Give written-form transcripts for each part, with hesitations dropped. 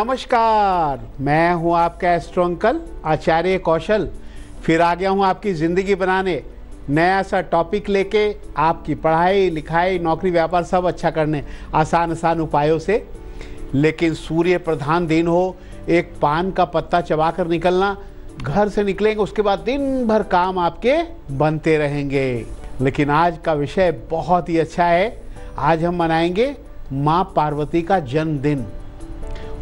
नमस्कार, मैं हूं आपका एस्ट्रो अंकल आचार्य कौशल। फिर आ गया हूं आपकी ज़िंदगी बनाने नया सा टॉपिक लेके, आपकी पढ़ाई लिखाई नौकरी व्यापार सब अच्छा करने आसान उपायों से। लेकिन सूर्य प्रधान दिन हो, एक पान का पत्ता चबा कर निकलना, घर से निकलेंगे उसके बाद दिन भर काम आपके बनते रहेंगे। लेकिन आज का विषय बहुत ही अच्छा है। आज हम मनाएंगे माँ पार्वती का जन्मदिन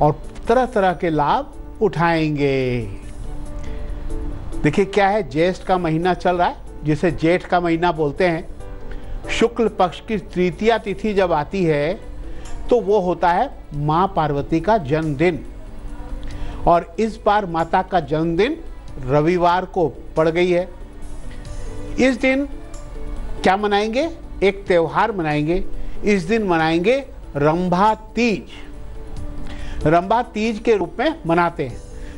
और तरह तरह के लाभ उठाएंगे। देखिए क्या है, ज्येष्ठ का महीना चल रहा है, जिसे जेठ का महीना बोलते हैं। शुक्ल पक्ष की तृतीया तिथि जब आती है तो वो होता है माँ पार्वती का जन्मदिन। और इस बार माता का जन्मदिन रविवार को पड़ गई है। इस दिन क्या मनाएंगे? एक त्योहार मनाएंगे। इस दिन मनाएंगे रंभा तीज। रंभा तीज के रूप में मनाते हैं।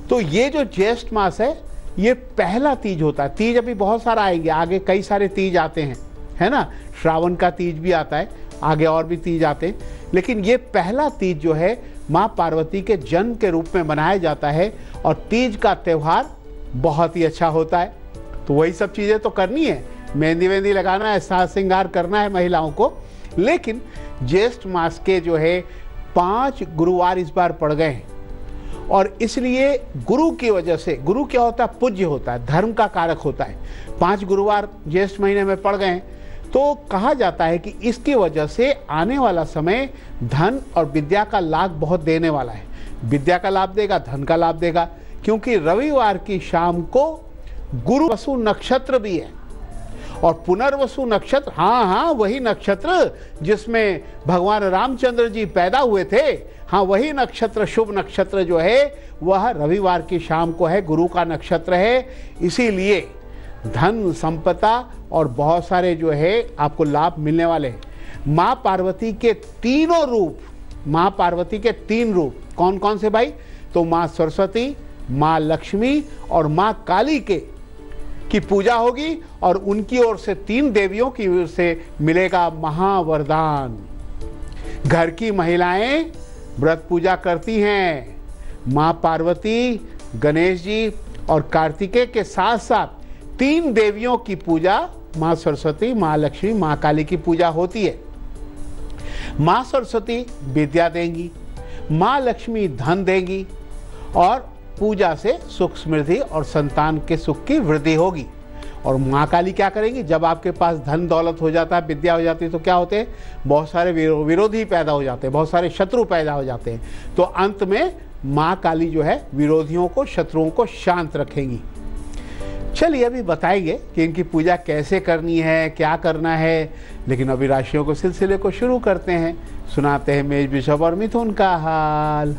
तो ये जो ज्येष्ठ मास है ये पहला तीज होता है। तीज अभी बहुत सारा आएंगे, आगे कई सारे तीज आते हैं, है ना। श्रावण का तीज भी आता है, आगे और भी तीज आते हैं। लेकिन ये पहला तीज जो है माँ पार्वती के जन्म के रूप में मनाया जाता है। और तीज का त्यौहार बहुत ही अच्छा होता है। तो वही सब चीज़ें तो करनी है, मेहंदी वेंदी लगाना है, साज श्रृंगार करना है महिलाओं को। लेकिन ज्येष्ठ मास के जो है 5 गुरुवार इस बार पड़ गए हैं। और इसलिए गुरु की वजह से, गुरु क्या होता है? पूज्य होता है, धर्म का कारक होता है। 5 गुरुवार ज्येष्ठ महीने में पड़ गए हैं तो कहा जाता है कि इसकी वजह से आने वाला समय धन और विद्या का लाभ बहुत देने वाला है। विद्या का लाभ देगा, धन का लाभ देगा, क्योंकि रविवार की शाम को गुरु वसु नक्षत्र भी है। और पुनर्वसु नक्षत्र, हाँ वही नक्षत्र जिसमें भगवान रामचंद्र जी पैदा हुए थे, हाँ वही नक्षत्र, शुभ नक्षत्र जो है वह रविवार की शाम को है, गुरु का नक्षत्र है। इसीलिए धन संपदा और बहुत सारे जो है आपको लाभ मिलने वाले हैं। माँ पार्वती के तीनों रूप, माँ पार्वती के 3 रूप कौन कौन से भाई? तो माँ सरस्वती, माँ लक्ष्मी और माँ काली की पूजा होगी। और उनकी ओर से 3 देवियों की ओर से मिलेगा महावरदान। घर की महिलाएं व्रत पूजा करती हैं। माँ पार्वती, गणेश जी और कार्तिकेय के साथ साथ 3 देवियों की पूजा, माँ सरस्वती, माँ लक्ष्मी, माँ काली की पूजा होती है। माँ सरस्वती विद्या देंगी, माँ लक्ष्मी धन देंगी और पूजा से सुख समृद्धि और संतान के सुख की वृद्धि होगी। और माँ काली क्या करेंगी? जब आपके पास धन दौलत हो जाता है, विद्या हो जाती है, तो क्या होते हैं? बहुत सारे विरोधी पैदा हो जाते हैं, बहुत सारे शत्रु पैदा हो जाते हैं। तो अंत में माँ काली जो है विरोधियों को, शत्रुओं को शांत रखेंगी। चलिए अभी बताएंगे कि इनकी पूजा कैसे करनी है, क्या करना है। लेकिन अभी राशियों को सिलसिले को शुरू करते हैं। सुनाते हैं मेष, वृषभ और मिथुन का हाल।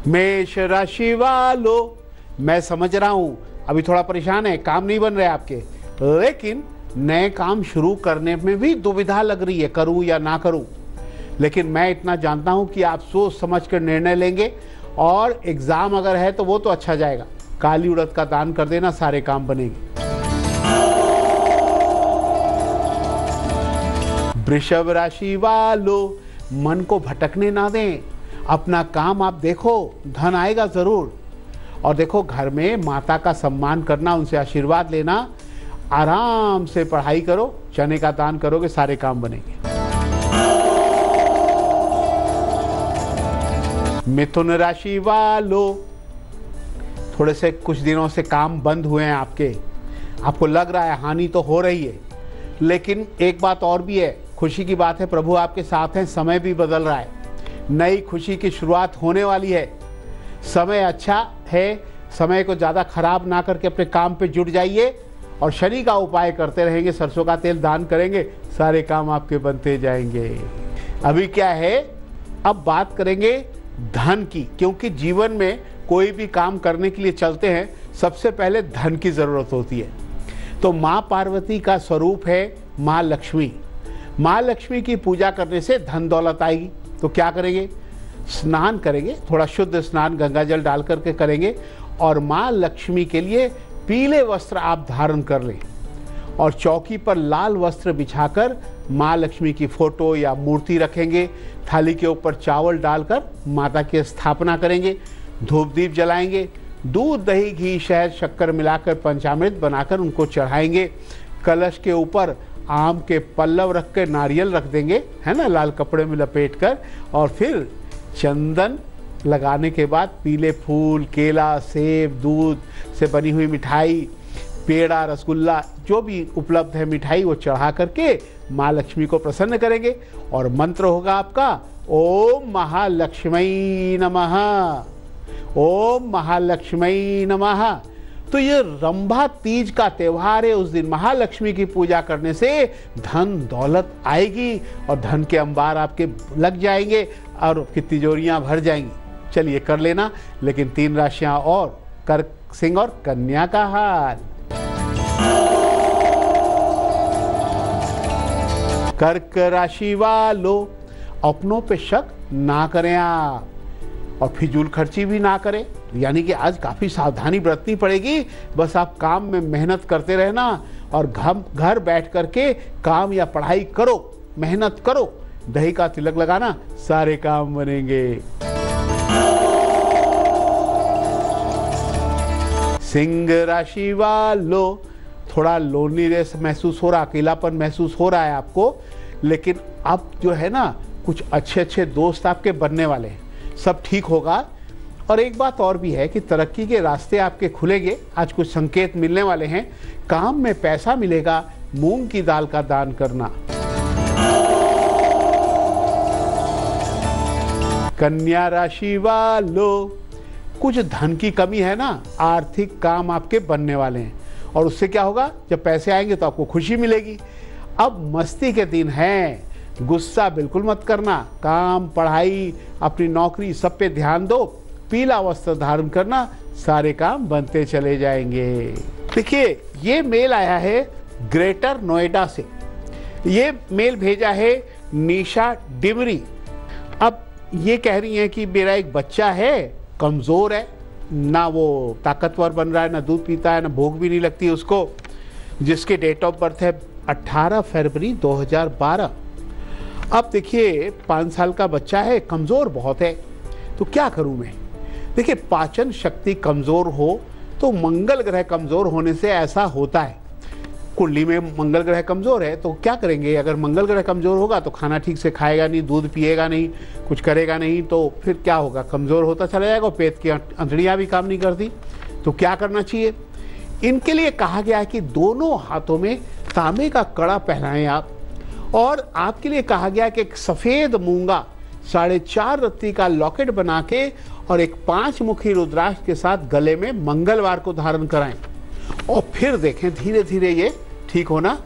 मेष राशि वालों, मैं समझ रहा हूं अभी थोड़ा परेशान है, काम नहीं बन रहे आपके। लेकिन नए काम शुरू करने में भी दुविधा लग रही है, करूं या ना करूं। लेकिन मैं इतना जानता हूं कि आप सोच समझ कर निर्णय लेंगे। और एग्जाम अगर है तो वो तो अच्छा जाएगा। काली उड़द का दान कर देना, सारे काम बनेंगे। वृषभ राशि वालों, मन को भटकने ना दें, अपना काम आप देखो, धन आएगा जरूर। और देखो घर में माता का सम्मान करना, उनसे आशीर्वाद लेना, आराम से पढ़ाई करो, चने का दान करोगे, सारे काम बनेंगे। मिथुन राशि वालों, थोड़े से कुछ दिनों से काम बंद हुए हैं आपके, आपको लग रहा है हानि तो हो रही है। लेकिन एक बात और भी है, खुशी की बात है, प्रभु आपके साथ हैं, समय भी बदल रहा है, नई खुशी की शुरुआत होने वाली है। समय अच्छा है, समय को ज़्यादा खराब ना करके अपने काम पे जुट जाइए। और शनि का उपाय करते रहेंगे, सरसों का तेल दान करेंगे, सारे काम आपके बनते जाएंगे। अभी क्या है, अब बात करेंगे धन की, क्योंकि जीवन में कोई भी काम करने के लिए चलते हैं सबसे पहले धन की ज़रूरत होती है। तो माँ पार्वती का स्वरूप है माँ लक्ष्मी। माँ लक्ष्मी की पूजा करने से धन दौलत आएगी। तो क्या करेंगे? स्नान करेंगे, थोड़ा शुद्ध स्नान गंगा जल डाल करके करेंगे। और माँ लक्ष्मी के लिए पीले वस्त्र आप धारण कर लें। और चौकी पर लाल वस्त्र बिछाकर माँ लक्ष्मी की फोटो या मूर्ति रखेंगे। थाली के ऊपर चावल डालकर माता की स्थापना करेंगे। धूप दीप जलाएंगे। दूध दही घी शहद शक्कर मिलाकर पंचामृत बनाकर उनको चढ़ाएंगे। कलश के ऊपर आम के पल्लव रख कर नारियल रख देंगे, है ना, लाल कपड़े में लपेट कर। और फिर चंदन लगाने के बाद पीले फूल, केला, सेब, दूध से बनी हुई मिठाई, पेड़ा, रसगुल्ला जो भी उपलब्ध है मिठाई वो चढ़ा करके माँ लक्ष्मी को प्रसन्न करेंगे। और मंत्र होगा आपका ओम महालक्ष्मी नमः, ओम महालक्ष्मी नमः। तो ये रंभा तीज का त्यौहार है। उस दिन महालक्ष्मी की पूजा करने से धन दौलत आएगी और धन के अंबार आपके लग जाएंगे और आपकी तिजोरियां भर जाएंगी। चलिए कर लेना। लेकिन 3 राशियां और, कर्क, सिंह और कन्या का हाल। कर्क राशि वालों, अपनों पे शक ना करें आप और फिजूल खर्ची भी ना करें। यानी कि आज काफ़ी सावधानी बरतनी पड़ेगी। बस आप काम में मेहनत करते रहना और घर बैठ करके काम या पढ़ाई करो, मेहनत करो। दही का तिलक लगाना, सारे काम बनेंगे। सिंह राशि वालों, थोड़ा लोनलीनेस महसूस हो रहा, अकेलापन महसूस हो रहा है आपको। लेकिन अब जो है ना, कुछ अच्छे अच्छे दोस्त आपके बनने वाले हैं, सब ठीक होगा। और एक बात और भी है कि तरक्की के रास्ते आपके खुलेंगे। आज कुछ संकेत मिलने वाले हैं। काम में पैसा मिलेगा। मूंग की दाल का दान करना। कन्या राशि वालों, कुछ धन की कमी है ना, आर्थिक काम आपके बनने वाले हैं और उससे क्या होगा, जब पैसे आएंगे तो आपको खुशी मिलेगी। अब मस्ती के दिन हैं, गुस्सा बिल्कुल मत करना। काम, पढ़ाई, अपनी नौकरी सब पे ध्यान दो। पीला वस्त्र धारण करना, सारे काम बनते चले जाएंगे। देखिए, ये मेल आया है ग्रेटर नोएडा से। ये मेल भेजा है निशा डिमरी। अब ये कह रही हैं कि मेरा एक बच्चा है, कमज़ोर है, ना वो ताकतवर बन रहा है, ना दूध पीता है, ना भूख भी नहीं लगती उसको, जिसके डेट ऑफ बर्थ है 18 फरवरी 2012। अब देखिए 5 साल का बच्चा है, कमज़ोर बहुत है, तो क्या करूं मैं। देखिए, पाचन शक्ति कमज़ोर हो तो मंगल ग्रह कमज़ोर होने से ऐसा होता है। कुंडली में मंगल ग्रह कमज़ोर है तो क्या करेंगे, अगर मंगल ग्रह कमज़ोर होगा तो खाना ठीक से खाएगा नहीं, दूध पिएगा नहीं, कुछ करेगा नहीं, तो फिर क्या होगा, कमज़ोर होता चला जाएगा। पेट की अंतड़ियाँ भी काम नहीं करती। तो क्या करना चाहिए, इनके लिए कहा गया है कि दोनों हाथों में तांबे का कड़ा पहनाएं आप। और आपके लिए कहा गया कि एक सफ़ेद मूंगा 4.5 रत्ती का लॉकेट बना के और एक 5 मुखी रुद्राक्ष के साथ गले में मंगलवार को धारण कराएं। और फिर देखें धीरे धीरे ये ठीक होना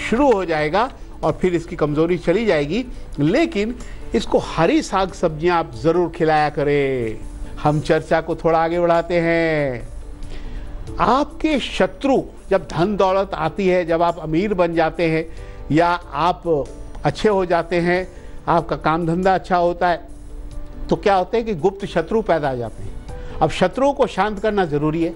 शुरू हो जाएगा और फिर इसकी कमज़ोरी चली जाएगी। लेकिन इसको हरी साग सब्जियां आप ज़रूर खिलाया करें। हम चर्चा को थोड़ा आगे बढ़ाते हैं। आपके शत्रु, जब धन दौलत आती है, जब आप अमीर बन जाते हैं या आप अच्छे हो जाते हैं, आपका काम धंधा अच्छा होता है, तो क्या होता है कि गुप्त शत्रु पैदा आ जाते हैं। अब शत्रुओं को शांत करना ज़रूरी है।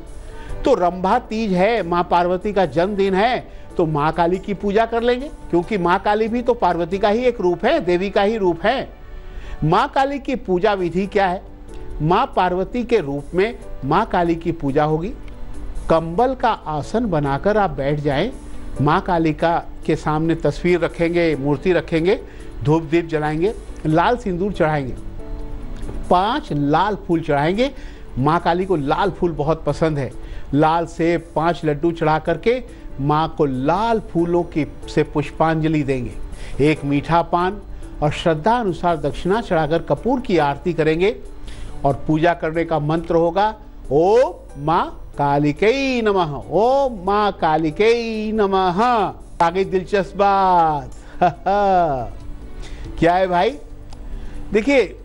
तो रंभा तीज है, माँ पार्वती का जन्मदिन है, तो माँ काली की पूजा कर लेंगे, क्योंकि माँ काली भी तो पार्वती का ही एक रूप है, देवी का ही रूप है। माँ काली की पूजा विधि क्या है, माँ पार्वती के रूप में माँ काली की पूजा होगी। कंबल का आसन बनाकर आप बैठ जाएं, माँ काली का के सामने तस्वीर रखेंगे, मूर्ति रखेंगे, धूप दीप जलाएंगे, लाल सिंदूर चढ़ाएंगे, 5 लाल फूल चढ़ाएंगे। माँ काली को लाल फूल बहुत पसंद है। लाल सेब 5 लड्डू चढ़ा करके माँ को लाल फूलों की से पुष्पांजलि देंगे। एक मीठा पान और श्रद्धा अनुसार दक्षिणा चढ़ाकर कपूर की आरती करेंगे। और पूजा करने का मंत्र होगा ओम माँ कालिकै नमः, ओम माँ कालिकै नमः। आगे दिलचस्प बात क्या है भाई, देखिए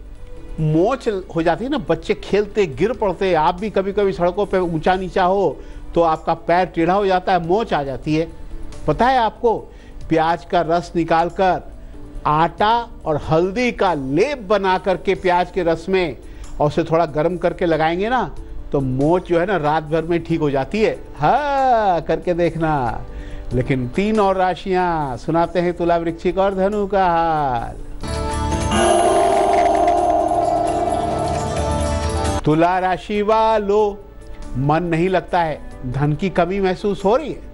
मोच हो जाती है ना, बच्चे खेलते गिर पड़ते, आप भी कभी कभी सड़कों पे ऊंचा नीचा हो तो आपका पैर टेढ़ा हो जाता है, मोच आ जाती है। पता है आपको, प्याज का रस निकालकर आटा और हल्दी का लेप बना करके प्याज के रस में और उसे थोड़ा गर्म करके लगाएंगे ना, तो मोच जो है ना रात भर में ठीक हो जाती है। हाँ, करके देखना। लेकिन 3 और राशियां सुनाते हैं तुला, वृश्चिक और धनु का हाल। तुला राशि वालों, मन नहीं लगता है, धन की कमी महसूस हो रही है।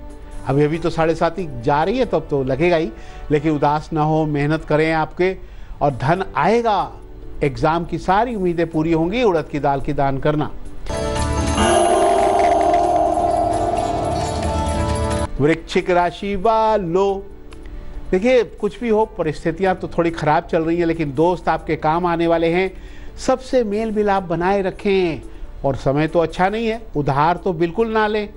अभी अभी तो 7.5 जा रही है, तो अब तो लगेगा ही, लेकिन उदास ना हो, मेहनत करें आपके और धन आएगा। एग्जाम की सारी उम्मीदें पूरी होंगी। उड़द की दाल की दान करना। वृश्चिक राशि वालों, देखिए कुछ भी हो, परिस्थितियां तो थोड़ी खराब चल रही हैं, लेकिन दोस्त आपके काम आने वाले हैं। सबसे मेल मिलाप बनाए रखें। और समय तो अच्छा नहीं है, उधार तो बिल्कुल ना लें।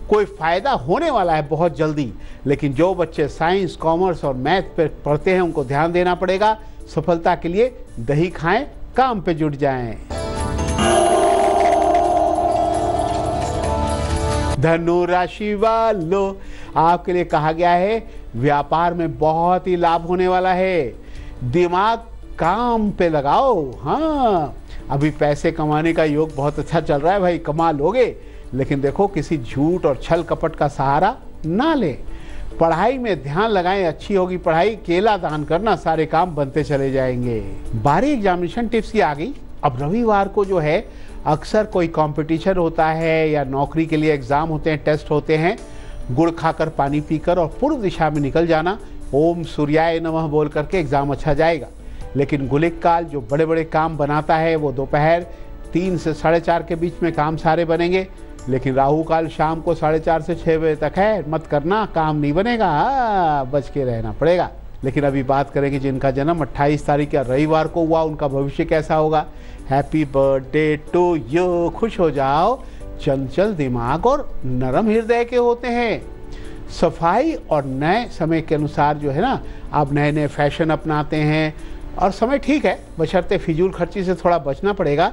कोई फायदा होने वाला है बहुत जल्दी, लेकिन जो बच्चे साइंस, कॉमर्स और मैथ पे पढ़ते हैं उनको ध्यान देना पड़ेगा। सफलता के लिए दही खाएं, काम पे जुट जाएं। धनु राशि वालों, आपके लिए कहा गया है व्यापार में बहुत ही लाभ होने वाला है। दिमाग काम पे लगाओ। हाँ, अभी पैसे कमाने का योग बहुत अच्छा चल रहा है भाई, कमा लोगे, लेकिन देखो किसी झूठ और छल कपट का सहारा ना ले। पढ़ाई में ध्यान लगाएं, अच्छी होगी पढ़ाई। केला दान करना, सारे काम बनते चले जाएंगे। 12 एग्जामिनेशन टिप्स की आ गई। अब रविवार को जो है अक्सर कोई कंपटीशन होता है या नौकरी के लिए एग्जाम होते हैं, टेस्ट होते हैं। गुड़ खाकर, पानी पीकर और पूर्व दिशा में निकल जाना। ओम सूर्याय नमः बोल करके एग्जाम अच्छा जाएगा। लेकिन गुलिक काल जो बड़े बड़े काम बनाता है वो दोपहर 3 से 4:30 के बीच में काम सारे बनेंगे। लेकिन राहु काल शाम को 4:30 से 6 बजे तक है, मत करना, काम नहीं बनेगा। बच के रहना पड़ेगा। लेकिन अभी बात करेंगे जिनका जन्म 28 तारीख या रविवार को हुआ, उनका भविष्य कैसा होगा। Happy birthday to you. खुश हो जाओ, चंचल दिमाग और नरम हृदय के होते हैं। सफाई और नए समय के अनुसार जो है ना, आप नए नए फैशन अपनाते हैं और समय ठीक है, बशर्ते फिजूल खर्ची से थोड़ा बचना पड़ेगा।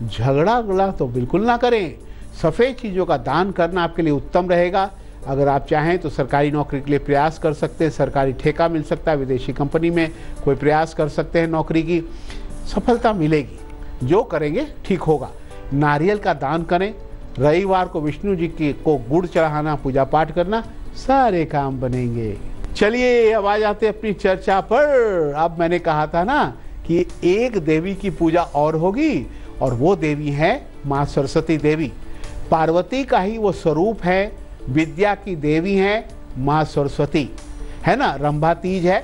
झगड़ा तो बिल्कुल ना करें। सफ़ेद चीज़ों का दान करना आपके लिए उत्तम रहेगा। अगर आप चाहें तो सरकारी नौकरी के लिए प्रयास कर सकते हैं, सरकारी ठेका मिल सकता है, विदेशी कंपनी में कोई प्रयास कर सकते हैं नौकरी की, सफलता मिलेगी। जो करेंगे ठीक होगा। नारियल का दान करें। रविवार को विष्णु जी को गुड़ चढ़ाना, पूजा पाठ करना, सारे काम बनेंगे। चलिए अब आ जाते अपनी चर्चा पर। अब मैंने कहा था ना कि एक देवी की पूजा और होगी, और वो देवी है माँ सरस्वती देवी। पार्वती का ही वो स्वरूप है, विद्या की देवी है माँ सरस्वती, है ना। रंभा तीज है।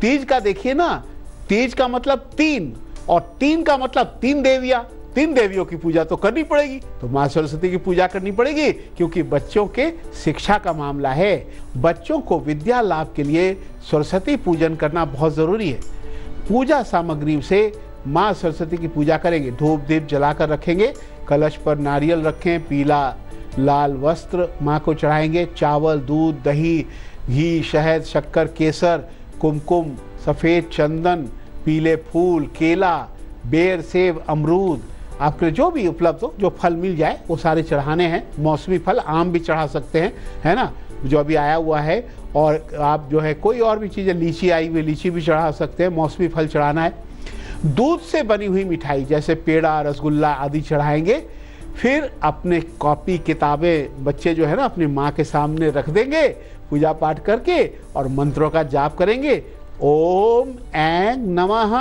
तीज का देखिए ना, तीज का मतलब 3 और 3 का मतलब 3 देवियां। 3 देवियों की पूजा तो करनी पड़ेगी, तो माँ सरस्वती की पूजा करनी पड़ेगी, क्योंकि बच्चों के शिक्षा का मामला है। बच्चों को विद्या लाभ के लिए सरस्वती पूजन करना बहुत जरूरी है। पूजा सामग्री से माँ सरस्वती की पूजा करेंगे। धूप दीप जलाकर रखेंगे। कलश पर नारियल रखें। पीला लाल वस्त्र माँ को चढ़ाएंगे। चावल, दूध, दही, घी, शहद, शक्कर, केसर, कुमकुम, सफ़ेद चंदन, पीले फूल, केला, बेर, सेब, अमरूद, आपके जो भी उपलब्ध हो, जो फल मिल जाए वो सारे चढ़ाने हैं। मौसमी फल, आम भी चढ़ा सकते हैं, है ना, जो अभी आया हुआ है। और आप जो है कोई और भी चीज़ें, लीची आई हुई, लीची भी चढ़ा सकते हैं। मौसमी फल चढ़ाना है। दूध से बनी हुई मिठाई जैसे पेड़ा, रसगुल्ला आदि चढ़ाएंगे। फिर अपने कॉपी किताबें बच्चे जो है ना अपनी माँ के सामने रख देंगे, पूजा पाठ करके, और मंत्रों का जाप करेंगे। ओम ऐं नमः।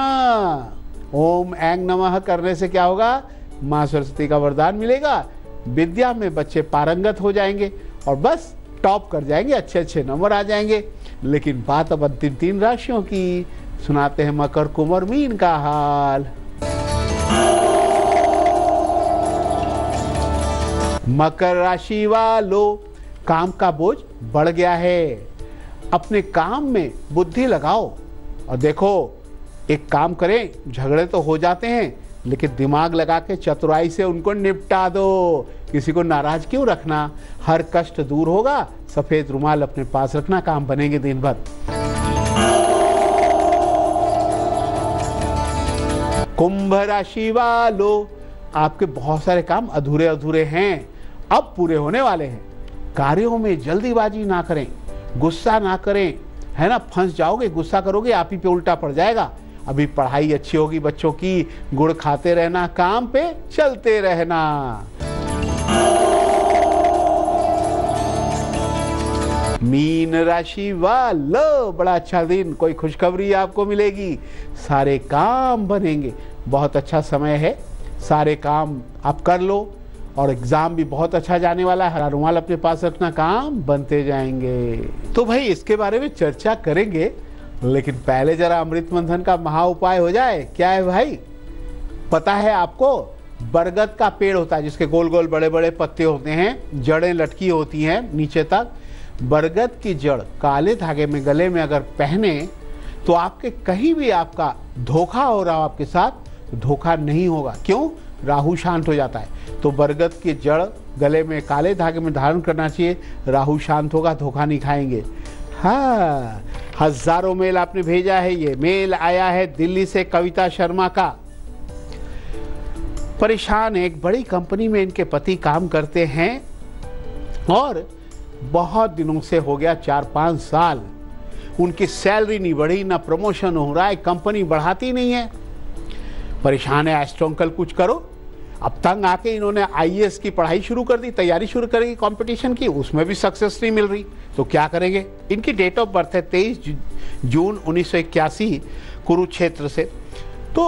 ओम ऐं नमः करने से क्या होगा, माँ सरस्वती का वरदान मिलेगा। विद्या में बच्चे पारंगत हो जाएंगे और बस टॉप कर जाएंगे, अच्छे अच्छे नंबर आ जाएंगे। लेकिन बात अब अंतिम 3 राशियों की। सुनाते हैं मकर, कुंभ, मीन का हाल। मकर राशि वालों, काम का बोझ बढ़ गया है। अपने काम में बुद्धि लगाओ और देखो, एक काम करें, झगड़े तो हो जाते हैं, लेकिन दिमाग लगा के चतुराई से उनको निपटा दो। किसी को नाराज क्यों रखना। हर कष्ट दूर होगा। सफेद रुमाल अपने पास रखना, काम बनेंगे दिन भर। कुंभ राशि वालों, आपके बहुत सारे काम अधूरे अधूरे हैं, अब पूरे होने वाले हैं। कार्यों में जल्दीबाजी ना करें, गुस्सा ना करें, है ना, फंस जाओगे। गुस्सा करोगे आप ही पे उल्टा पड़ जाएगा। अभी पढ़ाई अच्छी होगी बच्चों की। गुड़ खाते रहना, काम पे चलते रहना। मीन राशि वालों, बड़ा अच्छा दिन, कोई खुशखबरी आपको मिलेगी, सारे काम बनेंगे, बहुत अच्छा समय है, सारे काम आप कर लो और एग्जाम भी बहुत अच्छा जाने वाला है। हरा रुमाल अपने पास रखना, काम बनते जाएंगे। तो भाई इसके बारे में चर्चा करेंगे, लेकिन पहले जरा अमृत मंथन का महा उपाय हो जाए। क्या है भाई, पता है आपको? बरगद का पेड़ होता है जिसके गोल गोल बड़े बड़े पत्ते होते हैं, जड़ें लटकी होती हैं नीचे तक। बरगद की जड़ काले धागे में गले में अगर पहने तो आपके कहीं भी आपका धोखा हो रहा हो आपके साथ, धोखा नहीं होगा। क्यों? राहु शांत हो जाता है। तो बरगद की जड़ गले में काले धागे में धारण करना चाहिए, राहु शांत होगा, धोखा नहीं खाएंगे। हाँ, हजारों मेल आपने भेजा है। ये मेल आया है दिल्ली से कविता शर्मा का। परेशान, एक बड़ी कंपनी में इनके पति काम करते हैं और बहुत दिनों से हो गया 4-5 साल उनकी सैलरी नहीं बढ़ी, ना प्रमोशन हो रहा है, कंपनी बढ़ाती नहीं है। परेशान है, एस्ट्रो अंकल कुछ करो। अब तंग आके इन्होंने आईएएस की पढ़ाई शुरू कर दी, तैयारी शुरू करेगी कंपटीशन की, उसमें भी सक्सेस नहीं मिल रही, तो क्या करेंगे? इनकी डेट ऑफ बर्थ है 23 जून 1981 कुरुक्षेत्र से। तो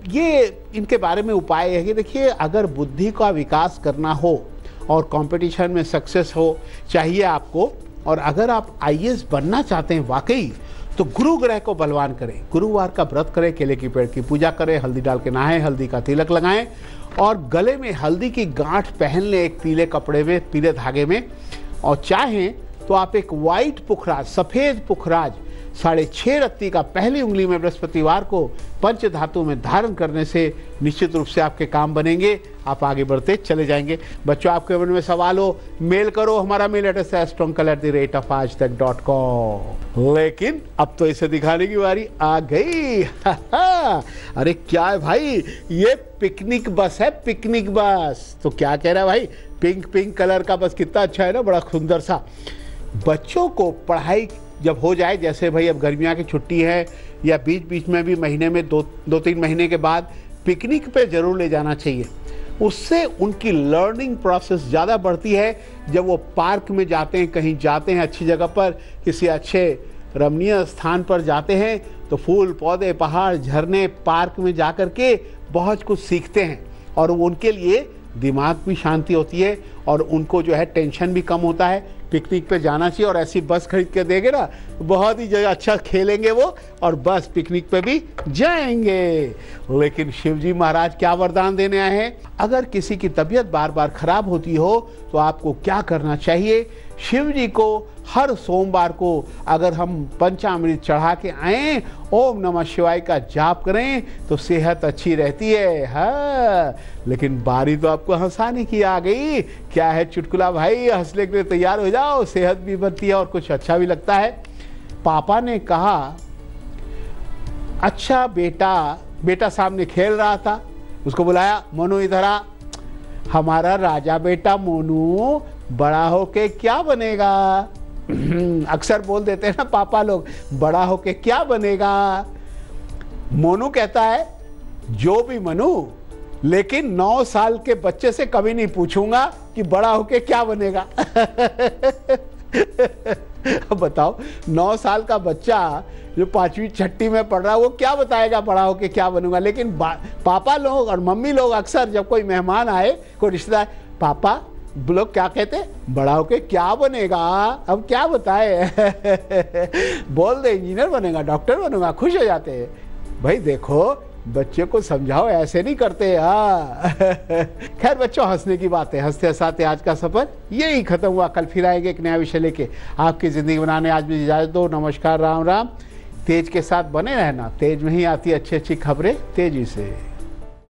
ये इनके बारे में उपाय है कि देखिए, अगर बुद्धि का विकास करना हो और कंपटीशन में सक्सेस हो चाहिए आपको, और अगर आप आईएएस बनना चाहते हैं वाकई, तो गुरु ग्रह को बलवान करें, गुरुवार का व्रत करें, केले की पेड़ की पूजा करें, हल्दी डाल के नहाएं, हल्दी का तिलक लगाएं और गले में हल्दी की गांठ पहन लें एक पीले कपड़े में, पीले धागे में। और चाहें तो आप एक वाइट पुखराज, सफ़ेद पुखराज 6.5 रत्ती का पहली उंगली में बृहस्पतिवार को पंच धातु में धारण करने से निश्चित रूप से आपके काम बनेंगे, आप आगे बढ़ते चले जाएंगे। बच्चों, आपके मन में सवाल हो, मेल करो, हमारा मेल एड्रेस है astroncal@aajtak.com। लेकिन अब तो इसे दिखाने की बारी आ गई। अरे क्या है भाई, ये पिकनिक बस है, पिकनिक बस। तो क्या कह रहा है भाई, पिंक कलर का बस, कितना अच्छा है ना, बड़ा सुंदर सा। बच्चों को पढ़ाई जब हो जाए, जैसे भाई अब गर्मियाँ की छुट्टी है या बीच बीच में भी महीने में 2-3 महीने के बाद पिकनिक पे ज़रूर ले जाना चाहिए। उससे उनकी लर्निंग प्रोसेस ज़्यादा बढ़ती है। जब वो पार्क में जाते हैं, कहीं जाते हैं अच्छी जगह पर, किसी अच्छे रमणीय स्थान पर जाते हैं, तो फूल पौधे, पहाड़, झरने, पार्क में जा कर के बहुत कुछ सीखते हैं और उनके लिए दिमाग भी शांति होती है और उनको जो है टेंशन भी कम होता है। पिकनिक पे जाना चाहिए और ऐसी बस खरीद के देंगे ना, बहुत ही जगह अच्छा खेलेंगे वो और बस पिकनिक पे भी जाएंगे। लेकिन शिवजी महाराज क्या वरदान देने आए हैं? अगर किसी की तबीयत बार बार खराब होती हो तो आपको क्या करना चाहिए? शिव जी को हर सोमवार को अगर हम पंचामृत चढ़ा के आए, ओम नमः शिवाय का जाप करें तो सेहत अच्छी रहती है। हाँ, लेकिन बारी तो आपको हंसाने की आ गई। क्या है चुटकुला भाई, हंसने के लिए तैयार हो जाओ, सेहत भी बनती है और कुछ अच्छा भी लगता है। पापा ने कहा, अच्छा बेटा सामने खेल रहा था, उसको बुलाया, मोनू इधर आ, हमारा राजा बेटा मोनू बड़ा होके क्या बनेगा? अक्सर बोल देते हैं ना पापा लोग, बड़ा होके क्या बनेगा? मोनू कहता है, जो भी मनू, लेकिन 9 साल के बच्चे से कभी नहीं पूछूंगा कि बड़ा होके क्या बनेगा। अब बताओ, 9 साल का बच्चा जो 5वीं 6वीं में पढ़ रहा है, वो क्या बताएगा बड़ा होके क्या बनूंगा? लेकिन पापा लोग और मम्मी लोग अक्सर जब कोई मेहमान आए, कोई रिश्तेदार, पापा लोग क्या कहते हैं, बड़ा होके क्या बनेगा? अब क्या बताए? बोल दे इंजीनियर बनेगा, डॉक्टर बनूंगा, खुश हो जाते हैं। भाई देखो, बच्चे को समझाओ, ऐसे नहीं करते। खैर बच्चों, हंसने की बात है, हंसते हंसाते आज का सफर यही खत्म हुआ। कल फिर आएंगे एक नया विषय लेके आपकी जिंदगी बनाने। आज मुझे इजाजत दो, नमस्कार, राम राम। तेज के साथ बने रहना, तेज में ही आती अच्छी अच्छी खबरें तेजी से।